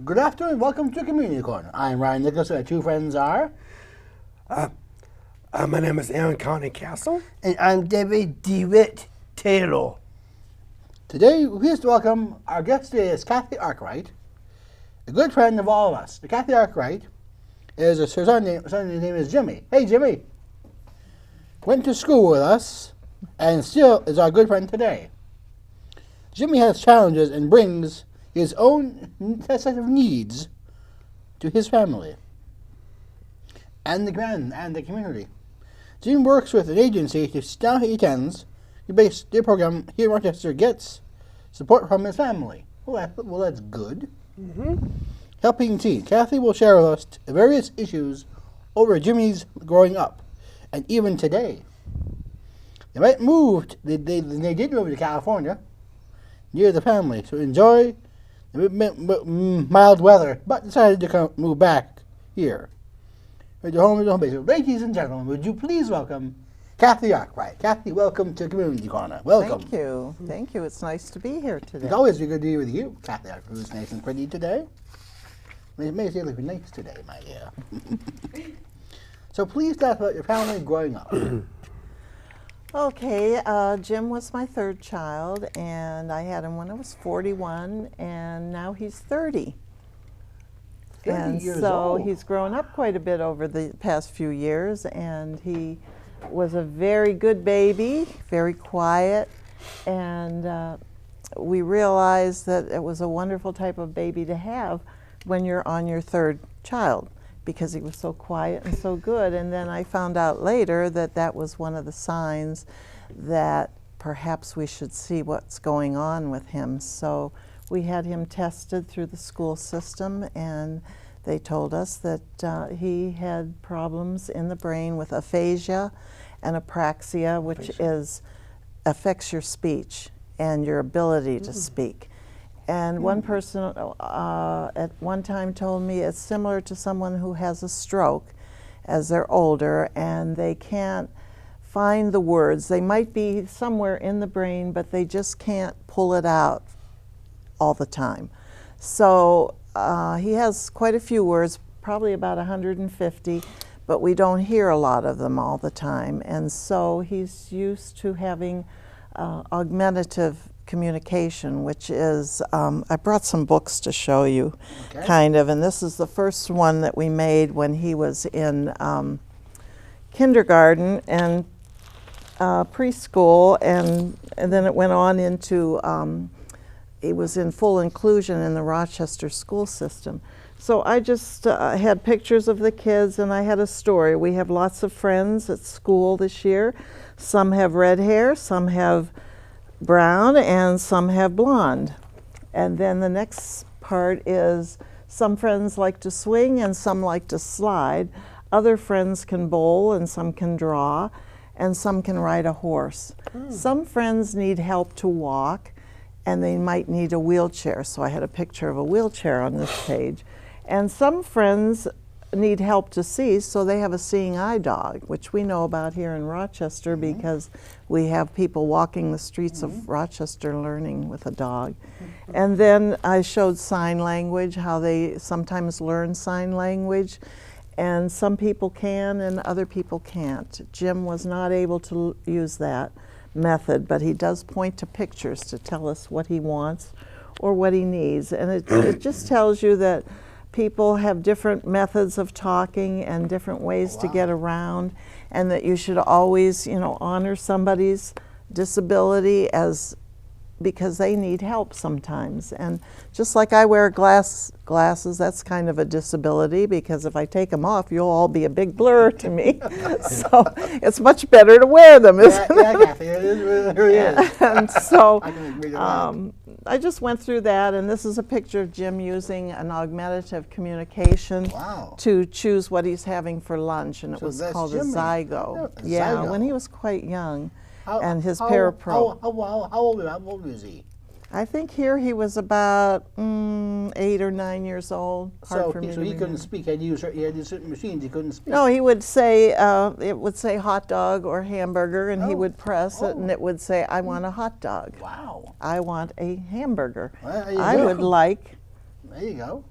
Good afternoon, welcome to Community Corner. I'm Ryan Nicholas, and our two friends are... My name is Aaron Connie Castle. And I'm DeWitt Taylor. Today, we're pleased to welcome our guest today is Kathy Arkwright, a good friend of all of us. The Kathy Arkwright is her son's name is Jimmy. Hey, Jimmy. Went to school with us and still is our good friend today. Jimmy has challenges and brings his own set of needs to his family and the community. Jim works with an agency to now he attends. Their program here in Rochester gets support from his family. Well, that's good. Mm-hmm. Helping teen. Kathy will share with us various issues over Jimmy's growing up and even today. They did move to California near the family to enjoy the mild weather, but decided to move back here. With home base. Ladies and gentlemen, would you please welcome Kathy Arkwright. Kathy, welcome to Community Corner. Welcome. Thank you. Thank you. It's nice to be here today. It's always good to be with you, Kathy Arkwright, who's nice and pretty today. It makes you look nice today, my dear. So please tell us about your family growing up. Okay, Jim was my third child, and I had him when I was 41, and now he's 30. 30 and years so old. he's grown up quite a bit over the past few years, and he was a very good baby, very quiet, and we realized that it was a wonderful type of baby to have when you're on your third child, because he was so quiet and so good. And then I found out later that that was one of the signs that perhaps we should see what's going on with him. So we had him tested through the school system, and they told us that he had problems in the brain with aphasia and apraxia, which affects your speech and your ability to speak. And one person at one time told me it's similar to someone who has a stroke as they're older and they can't find the words. They might be somewhere in the brain, but they just can't pull it out all the time. So he has quite a few words, probably about 150, but we don't hear a lot of them all the time. And so he's used to having augmentative communication, which is, I brought some books to show you, kind of, and this is the first one that we made when he was in kindergarten and preschool, and then it went on into, he was in full inclusion in the Rochester school system. So I just had pictures of the kids, and I had a story. We have lots of friends at school this year. Some have red hair, some have brown, and some have blonde. And then the next part is some friends like to swing and some like to slide. Other friends can bowl and some can draw, and some can ride a horse. Some friends need help to walk, and they might need a wheelchair. So I had a picture of a wheelchair on this page. And some friends need help to see, so they have a seeing eye dog, which we know about here in Rochester because we have people walking the streets of Rochester learning with a dog. And then I showed sign language, how they sometimes learn sign language, and some people can and other people can't. Jim was not able to use that method, but he does point to pictures to tell us what he wants or what he needs. And it just tells you that people have different methods of talking and different ways to get around, and that you should always, honor somebody's disability because they need help sometimes. And just like I wear glasses, that's kind of a disability, because if I take them off, you'll all be a big blur to me. So it's much better to wear them, isn't it? Yeah, Kathy, it really is. And so I can agree to that. I just went through that, and this is a picture of Jim using an augmentative communication to choose what he's having for lunch, and it was called a Zygo. Yeah, when he was quite young. And his parapro. How old is he? I think here he was about 8 or 9 years old. So he couldn't speak. He had used certain machines. He couldn't speak. No, he would say, it would say hot dog or hamburger, and he would press it, and it would say, I want a hot dog. Wow. I want a hamburger. Well, there you I go. would like There you go.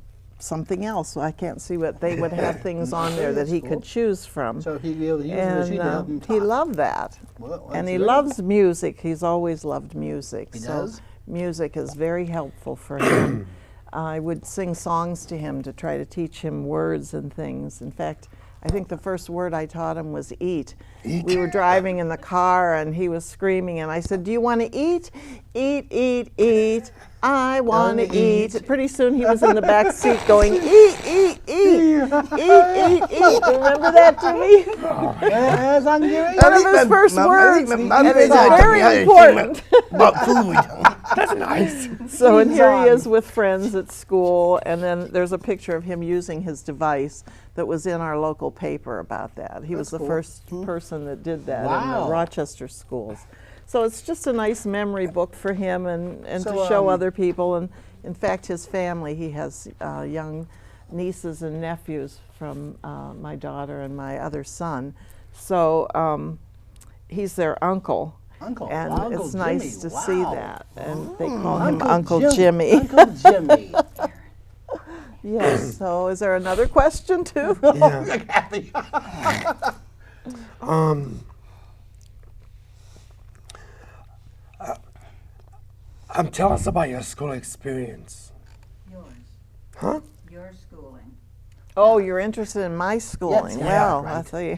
something else. So I can't see what they would have things on there that he could choose from. So he'd be able to use the machine to help him He talk. loved that. Well, And that's he great. loves music. He's always loved music. He so does? music is very helpful for him. I would sing songs to him to try to teach him words and things. In fact, I think the first word I taught him was eat. We were driving in the car and he was screaming and I said, "Do you want to eat? Eat, eat, eat. I want to eat." Pretty soon he was in the back seat going, "Eat, eat, eat. Eat, eat, eat." Remember that, Jimmy? Yes, I'm Jimmy. One of his first words. My And mom it's said that very to me, important. about food. That's nice. So, and here he is with friends at school, and then there's a picture of him using his device that was in our local paper about that. He was the cool. first person that did that in Wow. the Rochester schools. So it's just a nice memory book for him and So, to show other people. And in fact, his family, he has young nieces and nephews from my daughter and my other son. So he's their uncle. Uncle. And Wow, Uncle it's nice Jimmy. to see Wow. that. And they call him Uncle Jim- Jimmy. Uncle Jimmy. Yes. So is there another question too? Yeah. Kathy. Tell us about your school experience. Yours. Huh? Your schooling. Oh, you're interested in my schooling. yeah, Well, right. I'll tell you.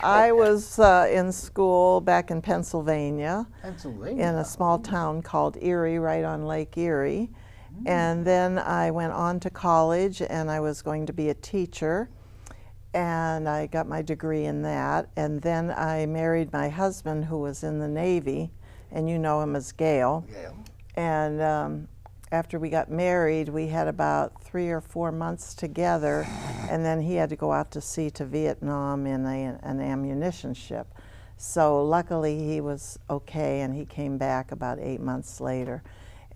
I was in school back in Pennsylvania Pennsylvania. in a small town called Erie, right on Lake Erie. And then I went on to college and I was going to be a teacher. And I got my degree in that. And then I married my husband who was in the Navy, and you know him as Gail. Gail. And after we got married, we had about 3 or 4 months together, and then he had to go out to sea to Vietnam in an ammunition ship. So luckily he was okay, and he came back about 8 months later.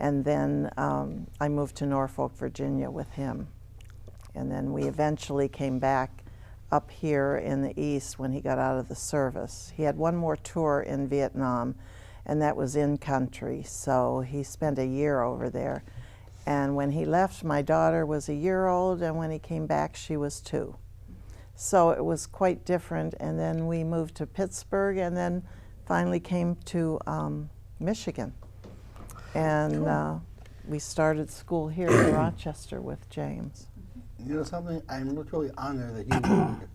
And then I moved to Norfolk, Virginia with him. And then we eventually came back up here in the East when he got out of the service. He had one more tour in Vietnam, and that was in country, so he spent a year over there. And when he left, my daughter was a year old, and when he came back, she was 2. So it was quite different, and then we moved to Pittsburgh, and then finally came to Michigan. And we started school here in Rochester with James. You know something? I'm truly honored that you would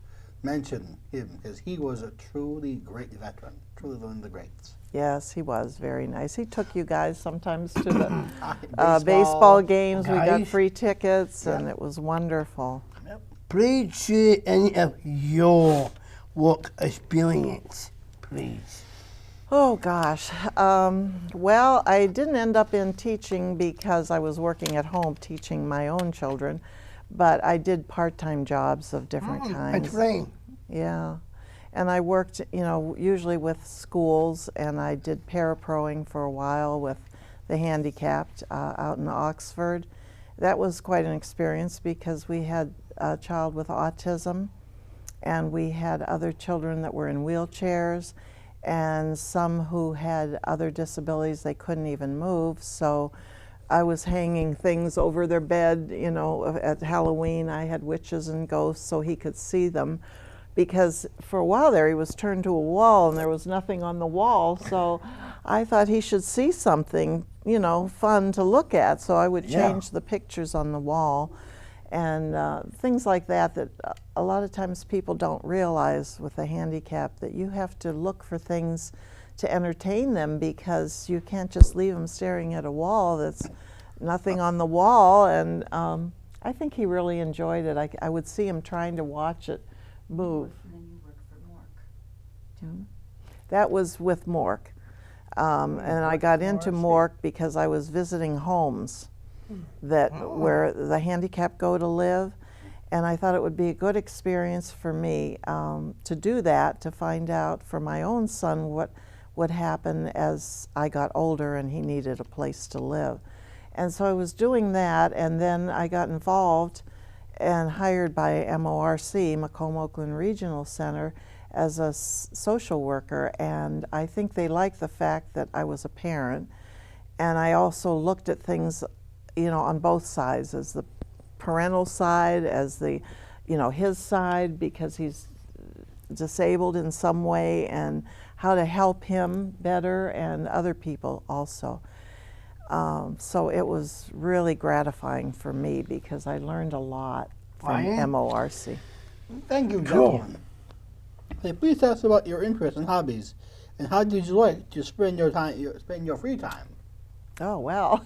mention him, because he was a truly great veteran, truly one of the greats. Yes, he was very nice. He took you guys sometimes to the Baseball. baseball games. We got Nice. free tickets, and Yeah. it was wonderful. Yep. Please share any of your work experience, please. Oh gosh. Well, I didn't end up in teaching because I was working at home teaching my own children, but I did part-time jobs of different kinds. That's right. Yeah. And I worked, you know, usually with schools, and I did paraproing for a while with the handicapped out in Oxford. That was quite an experience because we had a child with autism, and we had other children that were in wheelchairs, and some who had other disabilities they couldn't even move. So I was hanging things over their bed, you know, at Halloween. I had witches and ghosts so he could see them, because for a while there he was turned to a wall and there was nothing on the wall. So I thought he should see something, you know, fun to look at. So I would change the pictures on the wall and things like that, that a lot of times people don't realize with a handicap, that you have to look for things to entertain them, because you can't just leave them staring at a wall that's nothing on the wall. And I think he really enjoyed it. I would see him trying to watch it move. And then you work for Mork. That was with Mork. And I got into Mork because I was visiting homes that where the handicapped go to live, and I thought it would be a good experience for me to do that, to find out for my own son what would happen as I got older and he needed a place to live. And so I was doing that, and then I got involved and hired by MORC, Macomb Oakland Regional Center, as a social worker. And I think they liked the fact that I was a parent, and I also looked at things, you know, on both sides, as the parental side as the, his side because he's disabled in some way, and how to help him better and other people also. So it was really gratifying for me because I learned a lot from Ryan? MORC. Thank you, Cool. gentlemen. Hey, please tell us about your interests and hobbies, and how did you like to spend your time, spend your free time? Oh, well,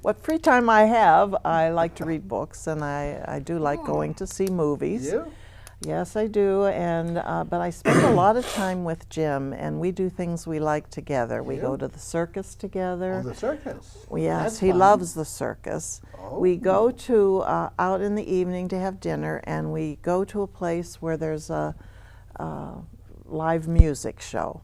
what free time I have, I like to read books, and I do like going to see movies. You do? Yes, I do, and but I spend a lot of time with Jim, and we do things we like together. We You? go to the circus together. Oh, the circus. Yes, That's he fun. loves the circus. Oh. We go to out in the evening to have dinner, and we go to a place where there's a live music show.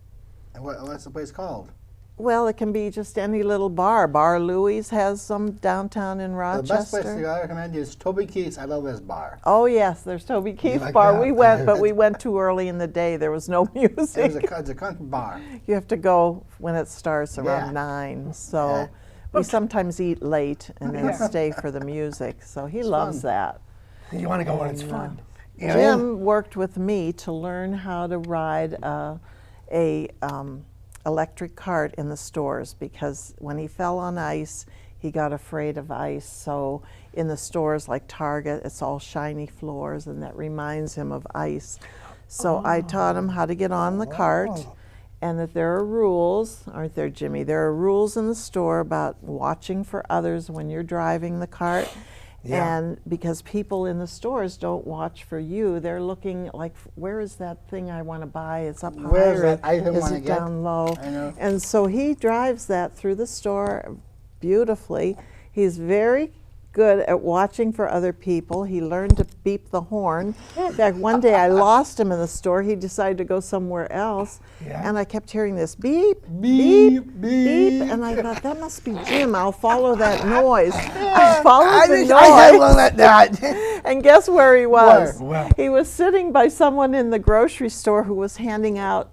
And what's the place called? Well, it can be just any little bar. Bar Louie's has some downtown in The best place Rochester. to go, I recommend is Toby Keith's. I love this bar. Oh yes, there's Toby Keith's like bar. that? We went, but we went too early in the day. There was no music. It's a country bar. You have to go when it starts around Yeah. 9. So Yeah. we sometimes eat late and then Yeah. stay for the music. So he It's loves fun. that. You want to go when it's And, fun. Jim worked with me to learn how to ride a electric cart in the stores because when he fell on ice, he got afraid of ice. So in the stores like Target, it's all shiny floors, and that reminds him of ice. So I taught him how to get on the cart, and that there are rules, aren't there, Jimmy? There are rules in the store about watching for others when you're driving the cart. Yeah. And because people in the stores don't watch for you, they're looking like, where is that thing I want to buy? It's up high, Where's or that item is wanna it get? down low? I know. And so he drives that through the store beautifully. He's very good at watching for other people. He learned to beep the horn. In fact, one day I lost him in the store. He decided to go somewhere else, Yeah. and I kept hearing this beep, Beep, beep, beep, beep. and I thought, that must be Jim. I'll follow that noise. I followed I the wish noise. I had one like that. And guess where he was? Where? Where? He was sitting by someone in the grocery store who was handing out,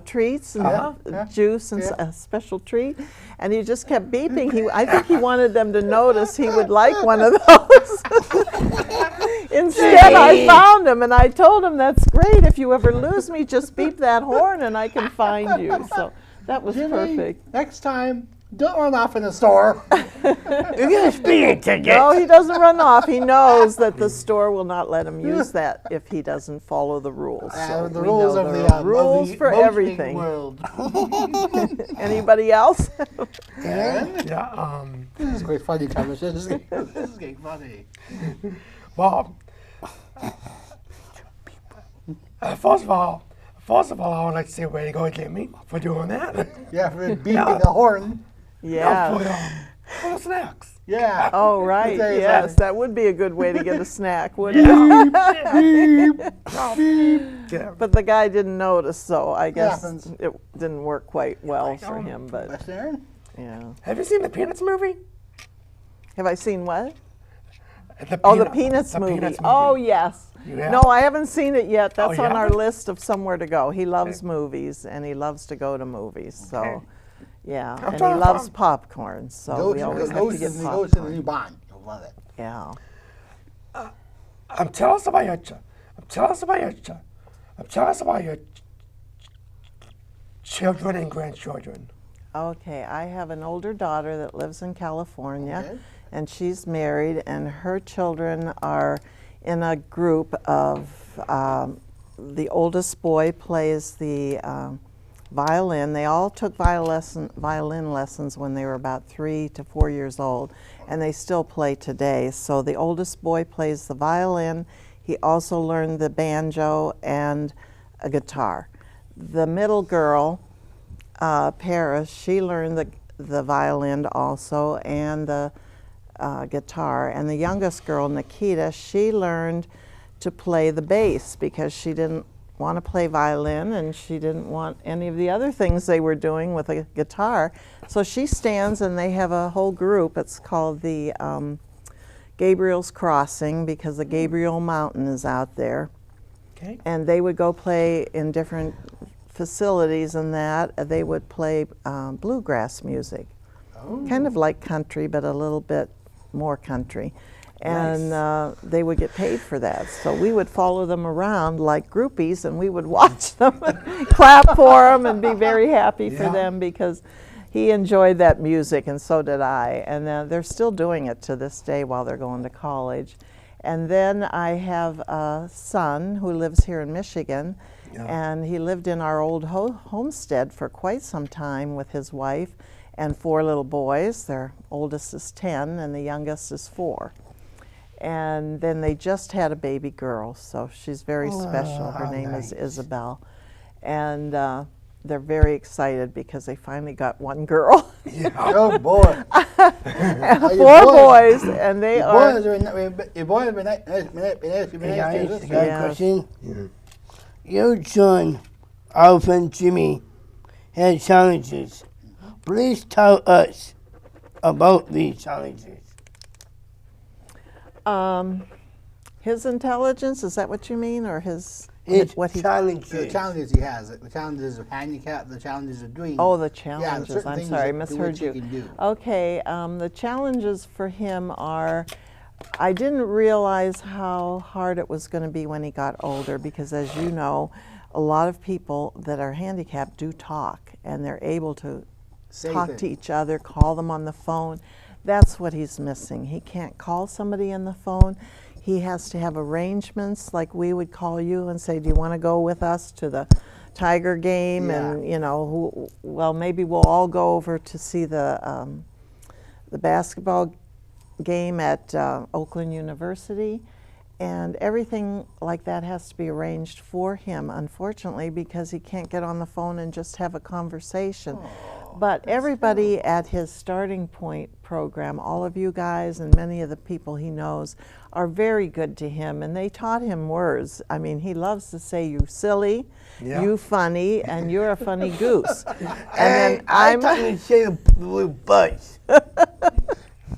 treats and Yeah. juice and Yeah. a special treat. And he just kept beeping. I think he wanted them to notice he would like one of those. Instead, I found him and I told him, that's great. If you ever lose me, just beep that horn and I can find you. So that was Jimmy, perfect. next time, don't run off in the store. You get a speeding ticket. No, he doesn't run off. He knows that the store will not let him use that if he doesn't follow the rules. So The we rules know of there the are rules for motoring everything. world. Anybody else? Yeah. This is a great funny conversation. This is getting funny. Well, first of all, I would like to say way to go, Jimmy, for doing that. Yeah, for beeping the horn. Yeah. For the snacks. Yeah. Oh, right. Say Yes, something. that would be a good way to get a snack, wouldn't it? Yeah. But the guy didn't notice, so I guess happens. it didn't work quite well for him. But West Aaron? yeah. Have you seen the Peanuts movie? Have I seen what? The Peanuts the movie. Peanuts Oh, yes. You have? No, I haven't seen it yet. That's you on our haven't? list of somewhere to go. He loves movies, and he loves to go to movies. So, Okay. yeah. I'm And he trying to loves find- popcorn, so Go we to, always go, have go to to get the, go to the popcorn. new Bond. You'll love it. Yeah. Tell us about your children and grandchildren. Okay, I have an older daughter that lives in California, Okay. and she's married, and her children are in a group of, the oldest boy plays the violin. They all took violin lessons when they were about 3 to 4 years old, and they still play today. So the oldest boy plays the violin. He also learned the banjo and a guitar. The middle girl, Paris, she learned the violin also and the guitar. And the youngest girl, Nikita, she learned to play the bass because she didn't want to play violin and she didn't want any of the other things they were doing with a guitar. So she stands and they have a whole group. It's called the Gabriel's Crossing because the Gabriel Mountain is out there. Okay. And they would go play in different facilities and that. They would play bluegrass music. Kind of like country, but a little bit more country. And they would get paid for that. So we would follow them around like groupies, and we would watch them and clap for them and be very happy for them, because he enjoyed that music, and so did I. And they're still doing it to this day while they're going to college. And then I have a son who lives here in Michigan, and he lived in our old homestead for quite some time with his wife and 4 little boys. Their oldest is 10 and the youngest is 4. And then they just had a baby girl, so she's very special. Her name is Isabel. And they're very excited because they finally got one girl. Oh boy. 4 boys, and they are. Your boys are nice. Question. Your son, our friend Jimmy, had challenges. Please tell us about these challenges. His intelligence, is that what you mean, or his what he? Challenges. The challenges he has, the challenges of handicap, the challenges of doing. Oh, the Yeah, challenges. certain I'm things sorry, I that- misheard which you. he can do. Okay, the challenges for him are, I didn't realize how hard it was going to be when he got older, because as you know, a lot of people that are handicapped do talk, and they're able to Say talk things. to each other, call them on the phone. That's what he's missing. He can't call somebody on the phone. He has to have arrangements, like we would call you and say, do you want to go with us to the Tiger game? Yeah. And, you know, well, maybe we'll all go over to see the basketball game at Oakland University. And everything like that has to be arranged for him, unfortunately, because he can't get on the phone and just have a conversation. But everybody at his starting point program, all of you guys and many of the people he knows, are very good to him, and they taught him words. I mean, he loves to say, you silly, you funny, and you're a funny goose. And then I thought you'd say the word buzz.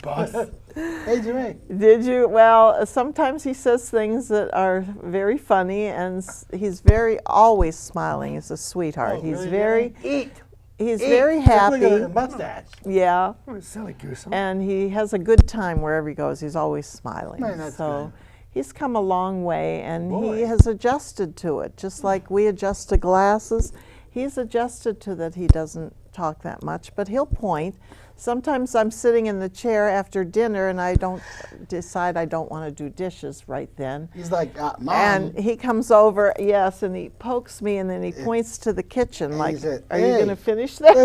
Bus. Hey, Jimmy. Did you? Well, sometimes he says things that are very funny, and he's always smiling. He's a sweetheart. Oh, he's really, very, Eat. very Look at happy. the mustache. Yeah, Oh, silly goose. Huh? and he has a good time wherever he goes. He's always smiling. Man, that's so good. he's come a long way, and he Boy. has adjusted to it, just like we adjust to glasses. He's adjusted to that. He doesn't talk that much, but he'll point. Sometimes I'm sitting in the chair after dinner, and I don't decide I don't want to do dishes right then. He's like, Mom. And he comes over, yes, and he pokes me, and then he points to the kitchen, And like, he said, are you "Hey." going to finish that?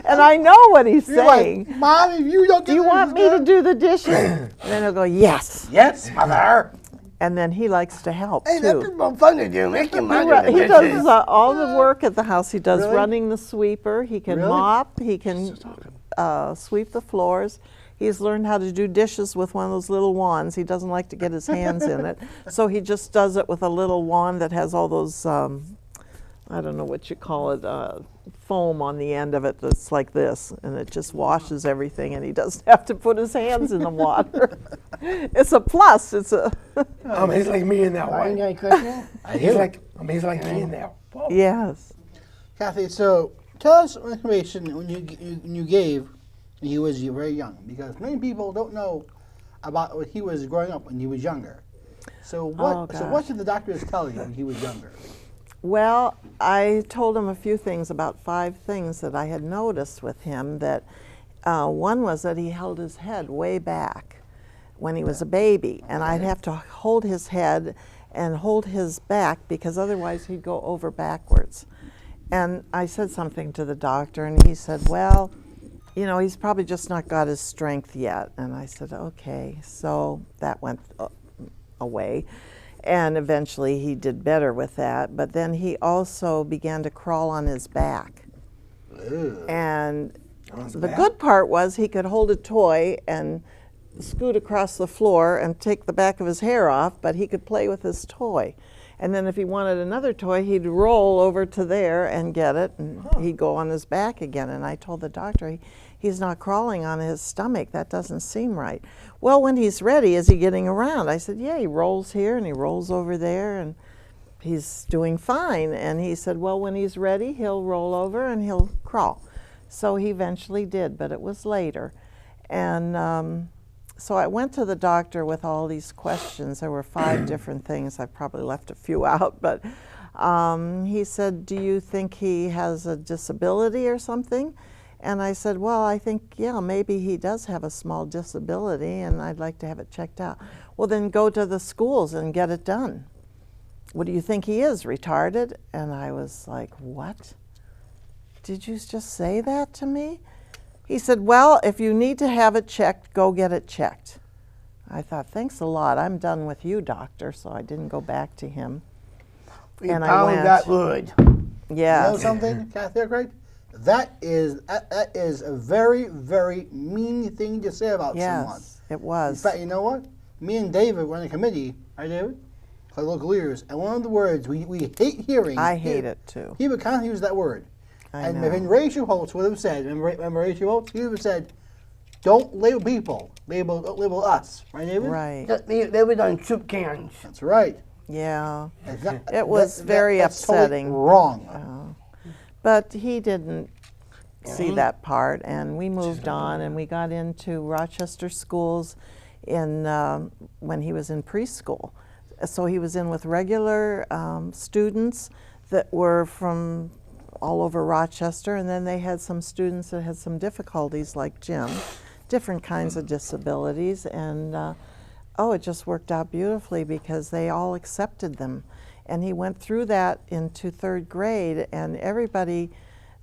And I know what he's You're saying. like, Mom, if you don't Do you want me to do the dishes? And then he'll go, yes. Yes, mother. And then he likes to help, Hey, that's too. more fun to do. Make your mind up. He does all the work at the house. He does Really? running the sweeper. He can Really? mop. He can sweep the floors. He's learned how to do dishes with one of those little wands. He doesn't like to get his hands in it, so he just does it with a little wand that has all those, I don't know what you call it, foam on the end of it that's like this, and it just washes everything, and he doesn't have to put his hands in the water. It's a plus. It's a He's like me in that Ryan, way. got a question? He's like me in that. Whoa. yes. Kathy, so tell us some information when you gave when he was very young, because many people don't know about what he was growing up when he was younger. So what gosh. did the doctors tell you when he was younger? Well, I told him a few things, about 5 things that I had noticed with him. That one was that he held his head way back when he was a baby, and I'd have to hold his head and hold his back, because otherwise he'd go over backwards. And I said something to the doctor, and he said, well, you know, he's probably just not got his strength yet. And I said, okay. So that went away. And eventually he did better with that. But then he also began to crawl on his back. Ew. And his the back? good part was he could hold a toy and scoot across the floor and take the back of his hair off, but he could play with his toy. And then if he wanted another toy, he'd roll over to there and get it, and he'd go on his back again. And I told the doctor, he's not crawling on his stomach. That doesn't seem right. Well, when he's ready, is he getting around? I said, yeah, he rolls here and he rolls over there, and he's doing fine. And he said, well, when he's ready, he'll roll over and he'll crawl. So he eventually did, but it was later. And so I went to the doctor with all these questions. There were 5 different things. I probably left a few out, but he said, do you think he has a disability or something? And I said, well, I think, yeah, maybe he does have a small disability and I'd like to have it checked out. Well, then go to the schools and get it done. What do you think he is, retarded? And I was like, what? Did you just say that to me? He said, well, if you need to have it checked, go get it checked. I thought, thanks a lot. I'm done with you, doctor, so I didn't go back to him. And I went. That word. Yeah. You know something, Kathy Arkwright? That is a very, very mean thing to say about someone. Yes, it was. In fact, you know what? Me and David were on a committee, right, David? For local leaders, and one of the words we hate hearing. I hate it too. He would constantly use that word. I know. And Rachel Holtz would have said, remember Rachel Holtz? He would have said, don't label people, label us, right, David? Right. They were on soup cans. That's right. Yeah. That- It was very that's totally upsetting. wrong. But he didn't see that part, and we moved on, and we got into Rochester schools in when he was in preschool. So he was in with regular students that were from all over Rochester, and then they had some students that had some difficulties like Jim, different kinds of disabilities, and oh, it just worked out beautifully because they all accepted them. And he went through that into 3rd grade, and everybody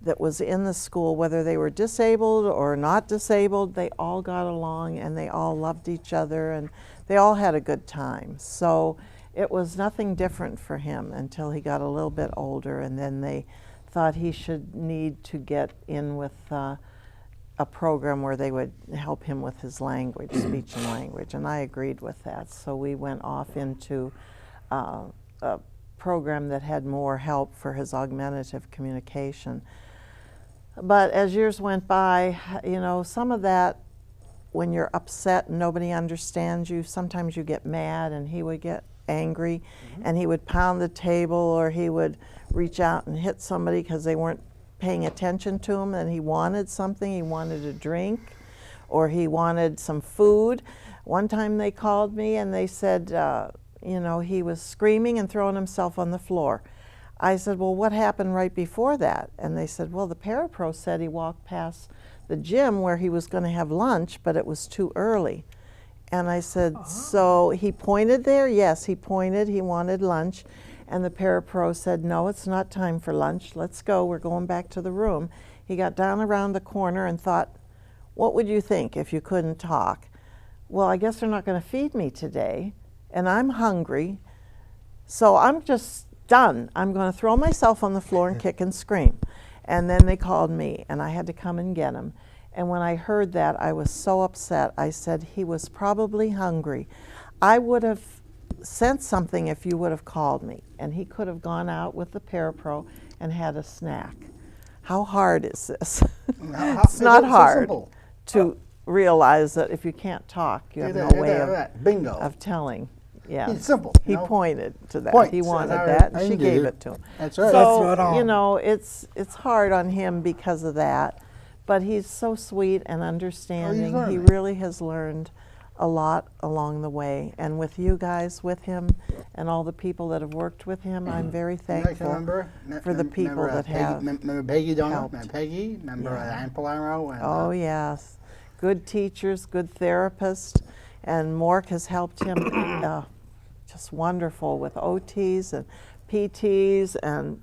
that was in the school, whether they were disabled or not disabled, they all got along and they all loved each other and they all had a good time. So it was nothing different for him until he got a little bit older, and then they thought he should need to get in with a program where they would help him with his language, speech and language, and I agreed with that. So we went off into a program that had more help for his augmentative communication. But as years went by, you know, some of that, when you're upset and nobody understands you, sometimes you get mad, and he would get angry, and he would pound the table, or he would reach out and hit somebody because they weren't paying attention to him, and he wanted something, he wanted a drink, or he wanted some food. One time they called me and they said, you know, he was screaming and throwing himself on the floor. I said, well, what happened right before that? And they said, well, the parapro said he walked past the gym where he was going to have lunch, but it was too early. And I said, so he pointed there? Yes, he pointed, he wanted lunch. And the parapro said, no, it's not time for lunch. Let's go, we're going back to the room. He got down around the corner and thought, what would you think if you couldn't talk? Well, I guess they're not going to feed me today, and I'm hungry, so I'm just done. I'm going to throw myself on the floor and kick and scream. And then they called me, and I had to come and get him. And when I heard that, I was so upset. I said, he was probably hungry. I would have sent something if you would have called me, and he could have gone out with the parapro and had a snack. How hard is this? It's not hard to realize that if you can't talk, you have no way of telling. Yeah, It's simple. He pointed to that. Points. He wanted I that, and she knew. gave it to him. That's right. So, That's right on. you know, it's hard on him because of that, but he's so sweet and understanding. He learning. really has learned a lot along the way, and with you guys with him and all the people that have worked with him, I'm very thankful for the people that have. Remember Peggy Donald? helped. Remember Peggy? Remember Ann Polaro? And, Oh yes, good teachers, good therapists, and Mork has helped him just wonderful with OTs and PTs and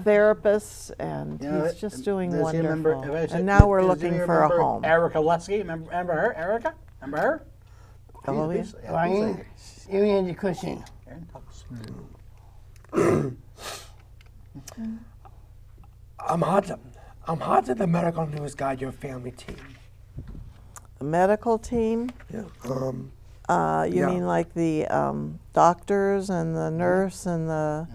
therapists, and You know, he's just doing does he remember- wonderful. if I said- And now we're does looking he for a remember home. Erica Lusky, remember her? Erica? Remember her? Oh, yeah. Ryan, you need a question. I'm hot to the medical news guy, your family team. The medical team. Yeah. You Yeah. mean like the doctors and the nurse and the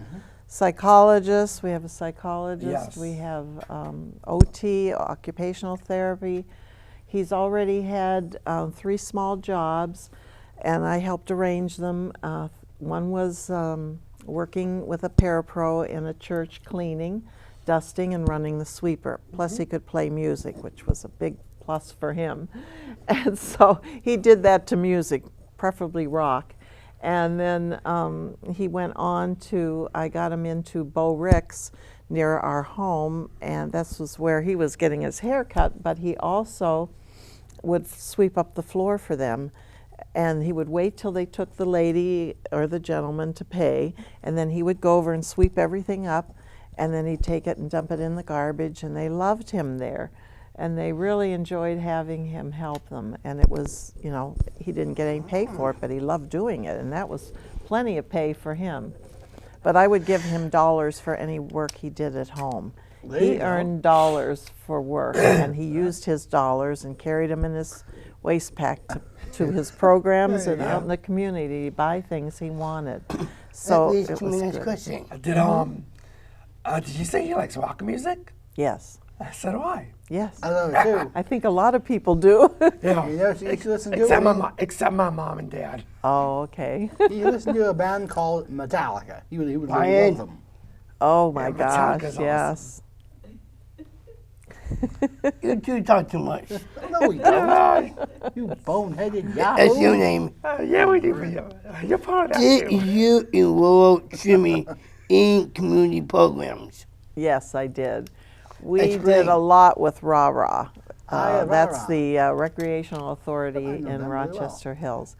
psychologist? We have a psychologist. Yes. We have OT, occupational therapy. He's already had 3 small jobs, and I helped arrange them. One was working with a parapro in a church, cleaning, dusting, and running the sweeper. Plus he could play music, which was a big plus for him. And so he did that to music, preferably rock. And then he went on to, I got him into Bo Rick's near our home, and this was where he was getting his hair cut, but he also would sweep up the floor for them. And he would wait till they took the lady or the gentleman to pay, and then he would go over and sweep everything up, and then he'd take it and dump it in the garbage, and they loved him there. And they really enjoyed having him help them. And it was, you know, he didn't get any pay for it, but he loved doing it, and that was plenty of pay for him. But I would give him dollars for any work he did at home. He earned dollars for work, and he used his dollars and carried them in his waist pack to his programs and out in the community to buy things he wanted. So That leads it to was my next good. question. Did you say he likes rock music? Yes, So do I. yes. I love it too. I think a lot of people do. Yeah. You know, you should listen to Except my mom and dad. Oh, okay. You listen to a band called Metallica. He would really Ryan. love them. Oh my Yeah, gosh, Metallica's awesome. yes. You two talk too much. No, we don't. You boneheaded That's your yahoo. name. Yeah, we do. You're part of that Did too. you enroll Jimmy in community programs? Yes, I did. We Explain. did a lot with RAH. yeah, That's RAH. the Recreational Authority know in them very well. Rochester Hills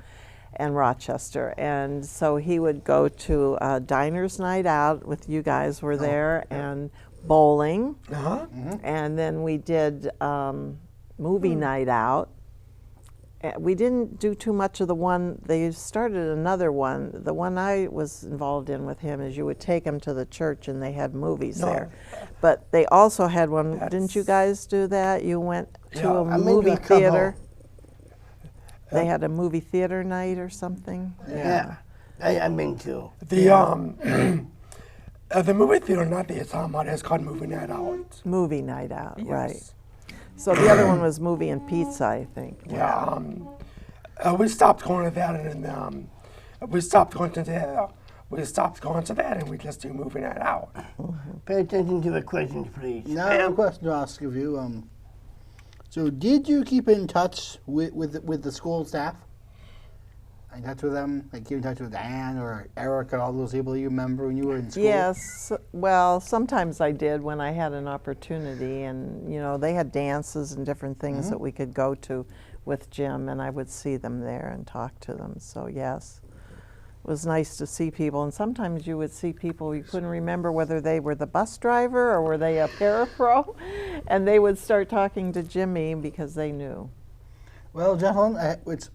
and Rochester. And so he would go to Diners Night Out with you guys were there, and bowling. Uh-huh. And then we did movie night out. We didn't do too much of the one, they started another one. The one I was involved in with him is you would take him to the church and they had movies there. But they also had one, didn't you guys do that? You went to Yeah, a I made movie a couple. theater? They had a movie theater night or something? Yeah. I've been to. The movie theater, not the talking about, is called Movie Night Out. Movie night out, right. Yes. So the other one was movie and pizza, I think. Yeah. We stopped going to that, and we stopped going to that. We stopped going to that, and we just do Movie Night Out. Pay attention to the questions, please. Now, I have a question to ask of you. So, did you keep in touch with the school staff? In touch with them? Like, keep in touch with Anne or Erica, all those people you remember when you were in school? Yes, well, sometimes I did when I had an opportunity, and you know, they had dances and different things that we could go to with Jim, and I would see them there and talk to them. So yes, it was nice to see people, and sometimes you would see people you couldn't remember whether they were the bus driver or were they a parapro, and they would start talking to Jimmy because they knew. Well, gentlemen, it's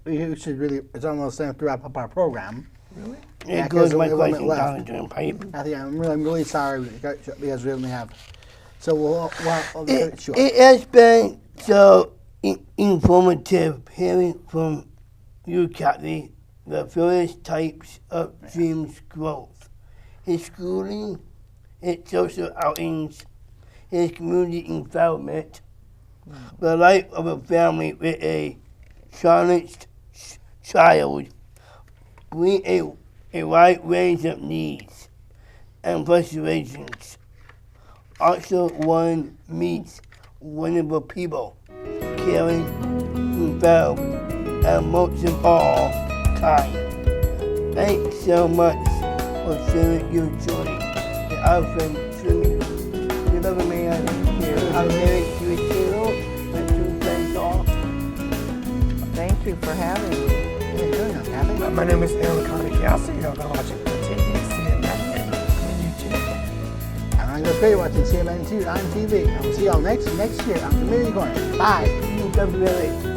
almost time to wrap up our program. Really? It 'cause goes my we have a minute question left. down the pipe. Kathy, I'm really sorry because we only have. So we'll cut it short. It has been so informative hearing from you, Kathy, the various types of Jim's growth, his schooling, his social outings, his community involvement, the life of a family with a challenged child, with a wide range of needs and frustrations. Also, one meets wonderful people, caring, involved, and most of all, kind. Thanks so much for sharing your journey with our friend Jimmy. The love man here. I'm married to a hero and two friends off. Thank you for having me. How you doing, Kathy? My name is Aaron Connie Cassie. You're going to watch it on TV, CNN, and YouTube. I'm going to pay watching CNN on TV. I'll see y'all next year on Community Corner. Bye. You love